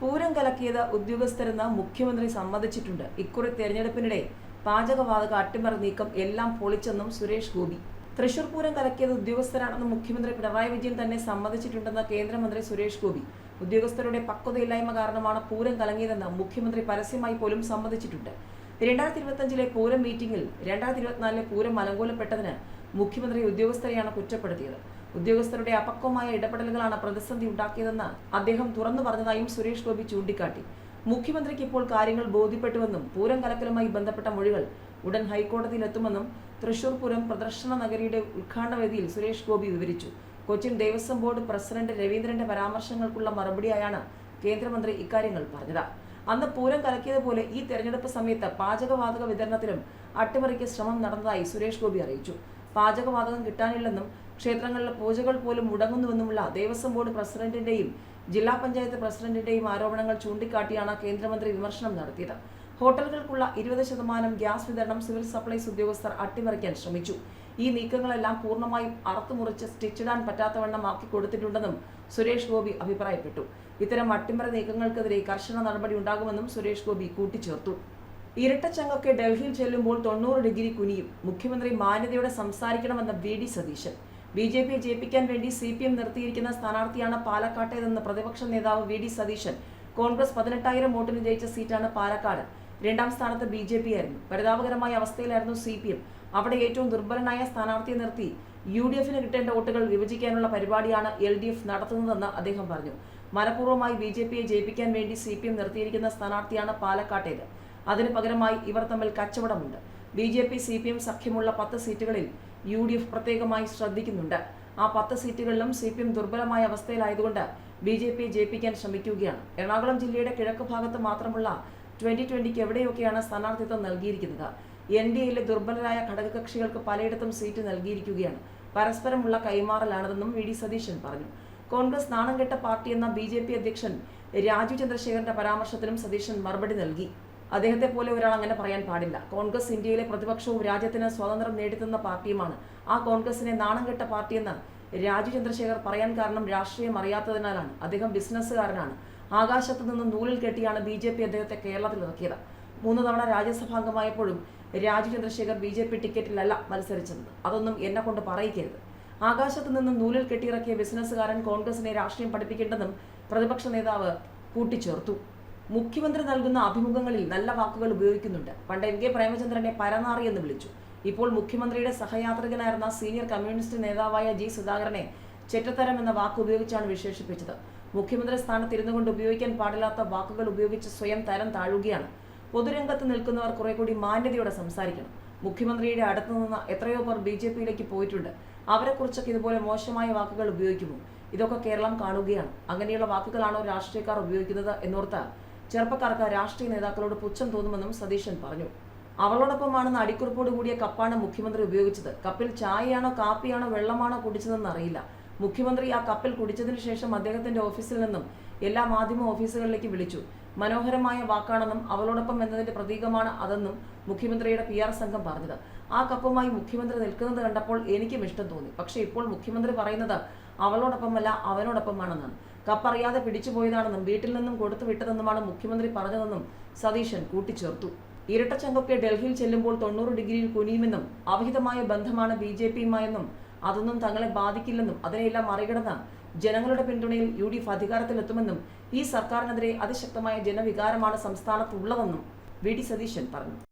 പൂരം കലക്കിയത് ഉദ്യോഗസ്ഥരെന്ന് മുഖ്യമന്ത്രി സമ്മതിച്ചിട്ടുണ്ട്. ഇക്കുറി തെരഞ്ഞെടുപ്പിനിടെ പാചകവാതക അട്ടിമറി നീക്കം എല്ലാം പൊളിച്ചെന്നും സുരേഷ് ഗോപി. തൃശൂർ പൂരം കലക്കിയത് ഉദ്യോഗസ്ഥരാണെന്ന് മുഖ്യമന്ത്രി പിണറായി വിജയൻ തന്നെ സമ്മതിച്ചിട്ടുണ്ടെന്ന് കേന്ദ്രമന്ത്രി സുരേഷ് ഗോപി. ഉദ്യോഗസ്ഥരുടെ പക്വതയില്ലായ്മ കാരണമാണ് പൂരം കലങ്ങിയതെന്ന് മുഖ്യമന്ത്രി പരസ്യമായി പോലും സമ്മതിച്ചിട്ടുണ്ട്. 2025 പൂരം മീറ്റിംഗിൽ 2024 പൂരം അലങ്കോലപ്പെട്ടതിന് മുഖ്യമന്ത്രി ഉദ്യോഗസ്ഥരെയാണ് കുറ്റപ്പെടുത്തിയത്. ഉദ്യോഗസ്ഥരുടെ അപക്വമായ ഇടപെടലുകളാണ് പ്രതിസന്ധി ഉണ്ടാക്കിയതെന്ന് അദ്ദേഹം തുറന്നു പറഞ്ഞതായും സുരേഷ് ഗോപി ചൂണ്ടിക്കാട്ടി. മുഖ്യമന്ത്രിക്ക് ഇപ്പോൾ കാര്യങ്ങൾ ബോധ്യപ്പെട്ടുവെന്നും പൂരം കലക്കലുമായി ബന്ധപ്പെട്ട മൊഴികൾ ഉടൻ ഹൈക്കോടതിയിലെത്തുമെന്നും തൃശൂർ പൂരം പ്രദർശന നഗരിയുടെ ഉദ്ഘാടന വേദിയിൽ സുരേഷ് ഗോപി വിവരിച്ചു. കൊച്ചിൻ ദേവസ്വം ബോർഡ് പ്രസിഡന്റ് രവീന്ദ്രന്റെ പരാമർശങ്ങൾക്കുള്ള മറുപടിയായാണ് കേന്ദ്രമന്ത്രി ഇക്കാര്യങ്ങൾ പറഞ്ഞത്. അന്ന് പൂരം കലക്കിയതുപോലെ ഈ തെരഞ്ഞെടുപ്പ് സമയത്ത് പാചകവാതക വിതരണത്തിലും അട്ടിമറിക്ക് ശ്രമം നടന്നതായി സുരേഷ് ഗോപി അറിയിച്ചു. പാചകവാതകം കിട്ടാനില്ലെന്നും ക്ഷേത്രങ്ങളിലെ പൂജകൾ പോലും മുടങ്ങുന്നുവെന്നുമുള്ള ദേവസ്വം ബോർഡ് പ്രസിഡന്റിന്റെയും ജില്ലാ പഞ്ചായത്ത് പ്രസിഡന്റിന്റെയും ആരോപണങ്ങൾ ചൂണ്ടിക്കാട്ടിയാണ് കേന്ദ്രമന്ത്രി വിമർശനം നടത്തിയത്. ഹോട്ടലുകൾക്കുള്ള 20% ഗ്യാസ് വിതരണം സിവിൽ സപ്ലൈസ് ഉദ്യോഗസ്ഥർ അട്ടിമറിക്കാൻ ശ്രമിച്ചു. ഈ നീക്കങ്ങളെല്ലാം പൂർണ്ണമായും അറുത്തുമുറിച്ച് സ്റ്റിച്ചിടാൻ പറ്റാത്തവണ്ണം ആക്കി കൊടുത്തിട്ടുണ്ടെന്നും സുരേഷ് ഗോപി അഭിപ്രായപ്പെട്ടു. ഇത്തരം അട്ടിമറി നീക്കങ്ങൾക്കെതിരെ കർശന നടപടി ഉണ്ടാകുമെന്നും സുരേഷ് ഗോപി കൂട്ടിച്ചേർത്തു. ഇരട്ടച്ചങ്കൊക്കെ ഡൽഹിയിൽ ചെല്ലുമ്പോൾ 90 ഡിഗ്രി കുനിയും. മുഖ്യമന്ത്രി മാന്യതയോടെ സംസാരിക്കണമെന്ന VD സതീശൻ. BJPയെ ജയിപ്പിക്കാൻ വേണ്ടി CPM നിർത്തിയിരിക്കുന്ന സ്ഥാനാർത്ഥിയാണ് പാലക്കാട്ടേതെന്ന് പ്രതിപക്ഷ നേതാവ് VD സതീശൻ. കോൺഗ്രസ് 18,000 വോട്ടിന് ജയിച്ച സീറ്റാണ് പാലക്കാട്. രണ്ടാം സ്ഥാനത്ത് BJP ആയിരുന്നു. പരിതാപകരമായ അവസ്ഥയിലായിരുന്നു CPM. അവിടെ ഏറ്റവും ദുർബലനായ സ്ഥാനാർത്ഥിയെ നിർത്തി UDFന് കിട്ടേണ്ട വോട്ടുകൾ വിഭജിക്കാനുള്ള പരിപാടിയാണ് LDF നടത്തുന്നതെന്ന് അദ്ദേഹം പറഞ്ഞു. മനഃപൂർവ്വമായി BJPയെ ജയിപ്പിക്കാൻ വേണ്ടി CPM നിർത്തിയിരിക്കുന്ന സ്ഥാനാർത്ഥിയാണ് പാലക്കാട്ടേത്. അതിനു പകരമായി ഇവർ തമ്മിൽ കച്ചവടമുണ്ട്. BJP CPM സഖ്യമുള്ള 10 സീറ്റുകളിൽ UDF പ്രത്യേകമായി ശ്രദ്ധിക്കുന്നുണ്ട്. ആ 10 സീറ്റുകളിലും CPM ദുർബലമായ അവസ്ഥയിലായതുകൊണ്ട് BJPയെ ജയിപ്പിക്കാൻ ശ്രമിക്കുകയാണ്. എറണാകുളം ജില്ലയുടെ കിഴക്ക് ഭാഗത്ത് മാത്രമുള്ള 2020 എവിടെയൊക്കെയാണ് സ്ഥാനാർത്ഥിത്വം നൽകിയിരിക്കുന്നത്. NDAയിലെ ദുർബലരായ ഘടകകക്ഷികൾക്ക് പലയിടത്തും സീറ്റ് നൽകിയിരിക്കുകയാണ്. പരസ്പരമുള്ള കൈമാറലാണിതെന്നും VD സതീശൻ പറഞ്ഞു. കോൺഗ്രസ് നാണംകെട്ട പാർട്ടിയെന്ന BJP അധ്യക്ഷൻ രാജീവ് ചന്ദ്രശേഖരന്റെ പരാമർശത്തിനും സതീശൻ മറുപടി നൽകി. അദ്ദേഹത്തെ പോലെ ഒരാൾ അങ്ങനെ പറയാൻ പാടില്ല. കോൺഗ്രസ് ഇന്ത്യയിലെ പ്രതിപക്ഷവും രാജ്യത്തിന് സ്വാതന്ത്ര്യം നേടിത്തന്ന പാർട്ടിയുമാണ്. ആ കോൺഗ്രസിനെ നാണംകെട്ട പാർട്ടിയെന്ന് രാജീവ് ചന്ദ്രശേഖർ പറയാൻ കാരണം രാഷ്ട്രീയം അറിയാത്തതിനാലാണ്. അദ്ദേഹം ബിസിനസ്സുകാരനാണ്. ആകാശത്ത് നിന്ന് നൂലിൽ കെട്ടിയാണ് BJP അദ്ദേഹത്തെ കേരളത്തിൽ ഇറക്കിയത്. 3 തവണ രാജ്യസഭാംഗമായപ്പോഴും രാജീവ് ചന്ദ്രശേഖർ BJP ടിക്കറ്റിലല്ല മത്സരിച്ചത്. അതൊന്നും എന്നെ കൊണ്ട് പറയിക്കരുത്. ആകാശത്ത് നിന്ന് നൂലിൽ കെട്ടിയിറക്കിയ ബിസിനസ്സുകാരൻ കോൺഗ്രസിനെ രാഷ്ട്രീയം പഠിപ്പിക്കേണ്ടെന്നും പ്രതിപക്ഷ നേതാവ് കൂട്ടിച്ചേർത്തു. മുഖ്യമന്ത്രി നൽകുന്ന അഭിമുഖങ്ങളിൽ നല്ല വാക്കുകൾ ഉപയോഗിക്കുന്നുണ്ട്. പണ്ട് NK പ്രേമചന്ദ്രനെ പരനാറി എന്ന് വിളിച്ചു. ഇപ്പോൾ മുഖ്യമന്ത്രിയുടെ സഹയാത്രികനായിരുന്ന സീനിയർ കമ്മ്യൂണിസ്റ്റ് നേതാവായ G സുധാകരനെ ചെറ്റത്തരം എന്ന വാക്ക് ഉപയോഗിച്ചാണ് വിശേഷിപ്പിച്ചത്. മുഖ്യമന്ത്രി സ്ഥാനത്തിരുന്നു കൊണ്ട് ഉപയോഗിക്കാൻ പാടില്ലാത്ത വാക്കുകൾ ഉപയോഗിച്ച് സ്വയം തരം താഴുകയാണ്. പൊതുരംഗത്ത് നിൽക്കുന്നവർ കുറെ കൂടി മാന്യതയോടെ സംസാരിക്കണം. മുഖ്യമന്ത്രിയുടെ അടുത്തു നിന്ന് എത്രയോ പേർ BJPയിലേക്ക് പോയിട്ടുണ്ട്. അവരെക്കുറിച്ചൊക്കെ ഇതുപോലെ മോശമായ വാക്കുകൾ ഉപയോഗിക്കുമോ? ഇതൊക്കെ കേരളം കാണുകയാണ്. അങ്ങനെയുള്ള വാക്കുകളാണോ രാഷ്ട്രീയക്കാർ ഉപയോഗിക്കുന്നത് എന്നോർത്ത് ചെറുപ്പക്കാർക്ക് രാഷ്ട്രീയ നേതാക്കളോട് പുച്ഛം തോന്നുമെന്നും സതീശൻ പറഞ്ഞു. അവളോടൊപ്പമാണെന്ന് അടിക്കുറിപ്പോട് കൂടിയ കപ്പാണ് മുഖ്യമന്ത്രി ഉപയോഗിച്ചത്. കപ്പിൽ ചായയാണോ കാപ്പിയാണോ വെള്ളമാണോ കുടിച്ചതെന്ന് അറിയില്ല. മുഖ്യമന്ത്രി ആ കപ്പിൽ കുടിച്ചതിന് ശേഷം അദ്ദേഹത്തിന്റെ ഓഫീസിൽ നിന്നും എല്ലാ മാധ്യമ ഓഫീസുകളിലേക്ക് വിളിച്ചു. മനോഹരമായ വാക്കാണെന്നും അവളോടൊപ്പം എന്നതിന്റെ പ്രതീകമാണ് അതെന്നും മുഖ്യമന്ത്രിയുടെ PR സംഘം പറഞ്ഞത്. ആ കപ്പുമായി മുഖ്യമന്ത്രി നിൽക്കുന്നത് കണ്ടപ്പോൾ എനിക്കും ഇഷ്ടം തോന്നി. പക്ഷേ ഇപ്പോൾ മുഖ്യമന്ത്രി പറയുന്നത് അവളോടൊപ്പമല്ല അവനോടൊപ്പമാണെന്നാണ്. കപ്പറിയാതെ പിടിച്ചുപോയതാണെന്നും വീട്ടിൽ നിന്നും കൊടുത്തു വിട്ടതെന്നുമാണ് മുഖ്യമന്ത്രി പറഞ്ഞതെന്നും സതീശൻ കൂട്ടിച്ചേർത്തു. ഇരട്ടച്ചങ്കൊക്കെ ഡൽഹിയിൽ ചെല്ലുമ്പോൾ 90 ഡിഗ്രിയിൽ കുനിയുമെന്നും അവിഹിതമായ ബന്ധമാണ് BJPയുമായെന്നും അതൊന്നും തങ്ങളെ ബാധിക്കില്ലെന്നും അതിനെല്ലാം മറികടന്ന് ജനങ്ങളുടെ പിന്തുണയിൽ UDF അധികാരത്തിലെത്തുമെന്നും ഈ സർക്കാരിനെതിരെ അതിശക്തമായ ജനവികാരമാണ് സംസ്ഥാനത്തുള്ളതെന്നും VD സതീശൻ പറഞ്ഞു.